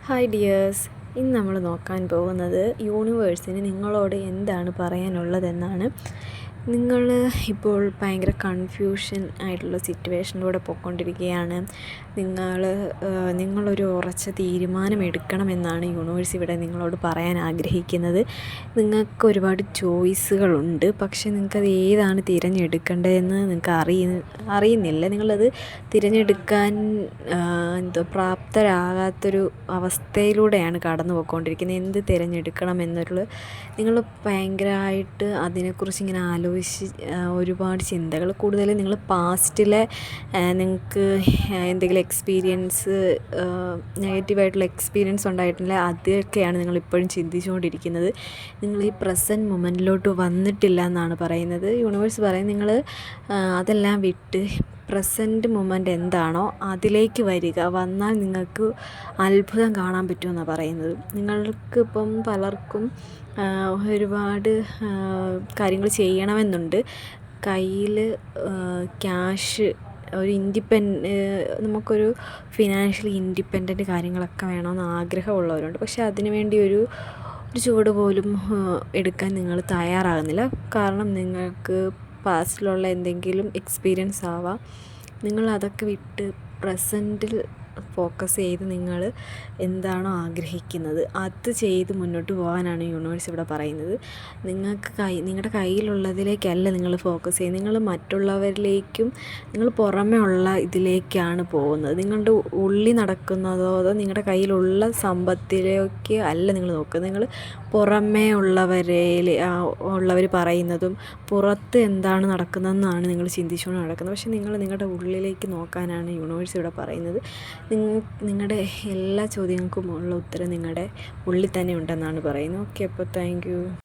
Hi dears, ഇന്ന് നമ്മൾ നോക്കാൻ പോകുന്നത് യൂണിവേഴ്സിന് നിങ്ങളോട് എന്താണ് പറയാനുള്ളതെന്നാണ്. നിങ്ങൾ ഇപ്പോൾ ഭയങ്കര കൺഫ്യൂഷൻ ആയിട്ടുള്ള സിറ്റുവേഷനിലൂടെ പോയിക്കൊണ്ടിരിക്കുകയാണ്. നിങ്ങളൊരു ഉറച്ച തീരുമാനം എടുക്കണമെന്നാണ് യൂണിവേഴ്സ് ഇവിടെ നിങ്ങളോട് പറയാൻ ആഗ്രഹിക്കുന്നത്. നിങ്ങൾക്ക് ഒരുപാട് ചോയ്സുകളുണ്ട്, പക്ഷേ നിങ്ങൾക്കത് ഏതാണ് തിരഞ്ഞെടുക്കേണ്ടതെന്ന് നിങ്ങൾക്ക് അറിയുന്നില്ല. നിങ്ങളത് തിരഞ്ഞെടുക്കാൻ പ്രാപ്തരാകാത്തൊരു അവസ്ഥയിലൂടെയാണ് കടന്നു പോയിക്കൊണ്ടിരിക്കുന്നത്. എന്ത് തിരഞ്ഞെടുക്കണം എന്നുള്ളത് നിങ്ങൾ ഭയങ്കരമായിട്ട് അതിനെക്കുറിച്ച് ഇങ്ങനെ ആലോചിച്ച് ഒരുപാട് ചിന്തകൾ. കൂടുതലും നിങ്ങൾ പാസ്റ്റിലെ നിങ്ങൾക്ക് എന്തെങ്കിലും എക്സ്പീരിയൻസ് നെഗറ്റീവായിട്ടുള്ള എക്സ്പീരിയൻസ് ഉണ്ടായിട്ടില്ല, അതൊക്കെയാണ് നിങ്ങളിപ്പോഴും ചിന്തിച്ചുകൊണ്ടിരിക്കുന്നത്. നിങ്ങൾ ഈ പ്രസൻറ്റ് മൊമെൻറ്റിലോട്ട് വന്നിട്ടില്ല എന്നാണ് പറയുന്നത്. യൂണിവേഴ്സ് പറയും നിങ്ങൾ അതെല്ലാം വിട്ട് പ്രസൻറ്റ് മൊമെൻ്റ് എന്താണോ അതിലേക്ക് വന്നാൽ നിങ്ങൾക്ക് അത്ഭുതം കാണാൻ പറ്റുമെന്നാണ് പറയുന്നത്. നിങ്ങൾക്കിപ്പം പലർക്കും ഒരുപാട് കാര്യങ്ങൾ ചെയ്യണമെന്നുണ്ട്. കയ്യിൽ ക്യാഷ്, ഒരു നമുക്കൊരു ഫിനാൻഷ്യലി ഇൻഡിപെൻഡൻറ്റ് കാര്യങ്ങളൊക്കെ വേണമെന്ന് ആഗ്രഹമുള്ളവരുണ്ട്. പക്ഷേ അതിനു വേണ്ടി ഒരു ചുവട് പോലും എടുക്കാൻ നിങ്ങൾ തയ്യാറാകുന്നില്ല. കാരണം നിങ്ങൾക്ക് പാസ്റ്റിലുള്ള എന്തെങ്കിലും എക്സ്പീരിയൻസ് ആവാം. നിങ്ങൾ അതൊക്കെ വിട്ട് പ്രസൻറ്റിൽ ഫോക്കസ് ചെയ്ത് നിങ്ങൾ എന്താണോ ആഗ്രഹിക്കുന്നത് അത് ചെയ്ത് മുന്നോട്ട് പോകാനാണ് യൂണിവേഴ്സ് ഇവിടെ പറയുന്നത്. നിങ്ങളുടെ കയ്യിലുള്ളതിലേക്കല്ല നിങ്ങൾ ഫോക്കസ് ചെയ്യുന്നത്, നിങ്ങൾ മറ്റുള്ളവരിലേക്കും നിങ്ങൾ പുറമേ ഉള്ള ഇതിലേക്കാണ് പോകുന്നത്. നിങ്ങളുടെ ഉള്ളിൽ നടക്കുന്നതോ അതോ നിങ്ങളുടെ കയ്യിലുള്ള സമ്പത്തിലേക്ക് അല്ല നിങ്ങൾ നോക്കുന്നത്. നിങ്ങൾ പുറമേ ഉള്ളവർ പറയുന്നതും പുറത്ത് എന്താണ് നടക്കുന്നതെന്നാണ് നിങ്ങൾ ചിന്തിച്ചുകൊണ്ട് നടക്കുന്നത്. പക്ഷേ നിങ്ങൾ നിങ്ങളുടെ ഉള്ളിലേക്ക് നോക്കാനാണ് യൂണിവേഴ്സ് ഇവിടെ പറയുന്നത്. നിങ്ങളുടെ എല്ലാ ചോദ്യങ്ങൾക്കും ഉള്ള ഉത്തരം നിങ്ങളുടെ ഉള്ളിൽ തന്നെ ഉണ്ടെന്നാണ് പറയുന്നത്. ഓക്കെ, അപ്പോൾ താങ്ക് യു.